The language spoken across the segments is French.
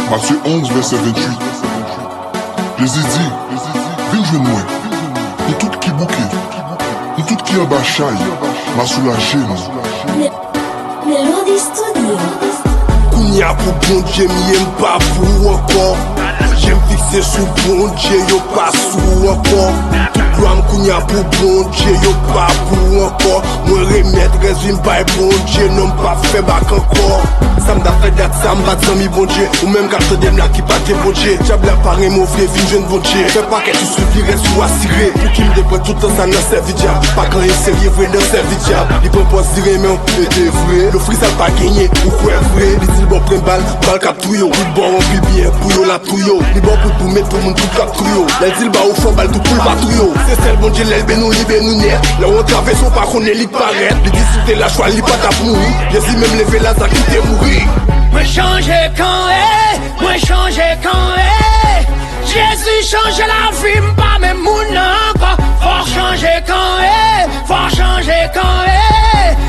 Matthieu 11, verset 28. Jésus dit, viens jouer moi. Nous tout qui bouquet, nous tout qui en bachaille, m'a soulagé nous. Melody Studio. Kounya pour bon Dieu, m'aime pas pour encore. J'aime fixer sous bon Dieu, yo pas sous encore. Tout gloire kounya pour bon Dieu, yo pas pour encore. Moi remettre résume pas bon Dieu, non pas fait bac encore. Ça m'a fait date, ça m'a bat mi bon Dieu. Ou même quand dem là qui pas de bon Dieu. Diable a paré mon frère, vin jeune bon Dieu. Fais pas que tu suffirais sous assuré. Pour qu'il me dépend tout le temps ça n'a servi diable. Pas quand il est sérieux, vrai dans servi diable. Il propose dire mais on peut être vrai. Le fruit ça pas gagné, ou quoi vrai. Il dit bon prend balle cap touyo. Il bon on vit bien, pour yo la touyo. Il bon pour mettre tout le monde tout cap touyo. Il dit bah au fond balle tout le patrouille. C'est celle bon Dieu l'elbe nous libère nous net. Là on traverse on pas qu'on est lit paraître. Il dit c'était la choix, il pas ta mourir. Jésus même levé là ça quitter mourir. Moi changer quand moi changer quand Jésus change la vie, pas même moun encore. Faut changer quand faut changer quand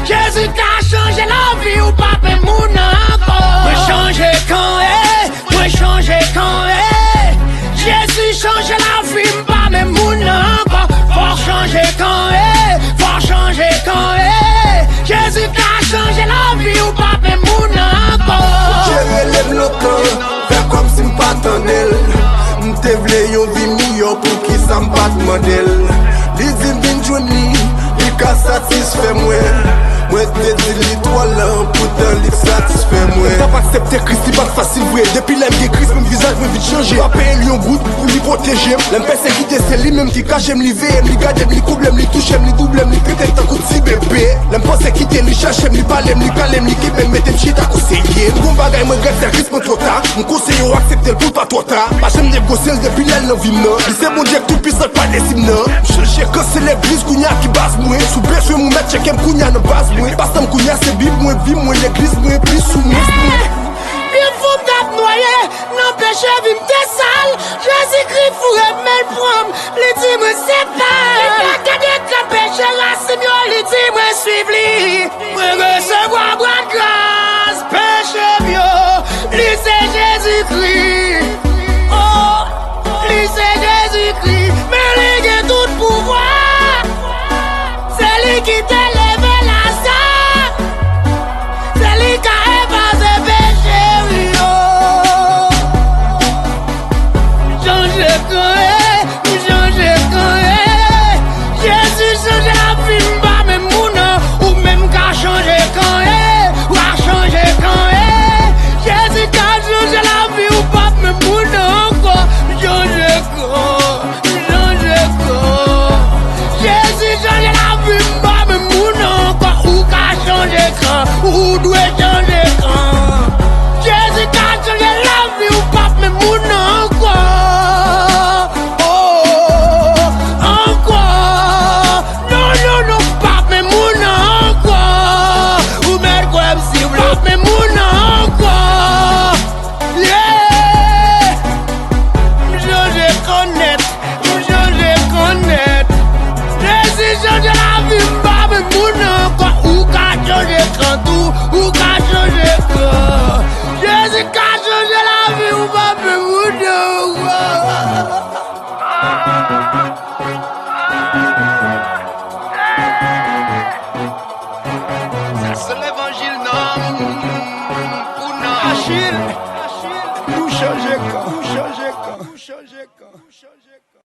Jésus t'a changé la vie ou pas même moun encore. Moi changer quand moi changer quand Jésus change la vie, pas même moun encore. Faut changer quand faut changer quand Jésus t'a changé la vie ou pas même moun encore. Je relève le camp, faire comme si m'pas t'en M'te vle yon vi miyo pour qui ça m'pas modèle. Li di vin jouni, li ka satisfait moi. Moi te di li toi là, pourtant li satisfait moi. T'as pas accepté Christ, li pas facile vrai. Depuis l'aime que Christ, mon visage me vite changer. Pas payer lui en goutte pour lui protéger. L'aime persécuter, c'est lui même qui cache, m'li veille, m'li garde, m'li couple, m'li touche, m'li double, m'li pété tant coup de si bébé. L'aime persécuter, m'li cherche, m'li parler, m'li caler, m'li kipe, m'li mette m'chita conseiller. M'gon bagay me regrette, c'est Christ contre ta. M'conseille ou accepter le pour pas toi ta. Pas j'aime négocier depuis l'aile dans vie non. C'est mon Dieu tout puissant pas des cimes non. Chercher que c'est l'église kounya qui base moi. Sous blessé mon maître check kounya ne base moi. Pas ça kounya c'est bible moi vie moi l'église moi plus sous moi. Bien fou m'tap noyé, n'empêche vie m'te sale. Jésus-Christ fou remel prom, li di moi c'est pas. La cadet t'empêche racine yo, li di moi suivre li. Moi recevoir bras de grâce, péché bio, li c'est Jésus-Christ. Oh, li c'est Jésus-Christ, mais li gen tout pouvoir. C'est lui qui t'élève la sang. C'est lui qui a évasé péché, oui, oh. Changer quand Jésus change la vie, m'ba même mouna. Ou même qu'à changer quand ou à changer quand Jésus qu'a changé la vie, ou pas même mouna encore. Changer quand Jésus change la vie, m'ba même mouna encore. Ou qu'à changer quand, ou doit changer quand Jésus qu'a changé la vie, ou pas même mouna encore. Oh, encore. Non, pas même mouna encore. Ou mettre quoi si vous l'avez même mouna encore. Yeah. Je connais. Jésus change la vie, m'ba même mouna encore. Ou qu'a changé quand tout, ou qu'a changé quand Jésus qu'a changé la vie, ou pas même mouna encore. C'est l'évangile, non. Pour nous. Achille, nous changer quand, nous changer quand, nous changer quand, nous changer quand.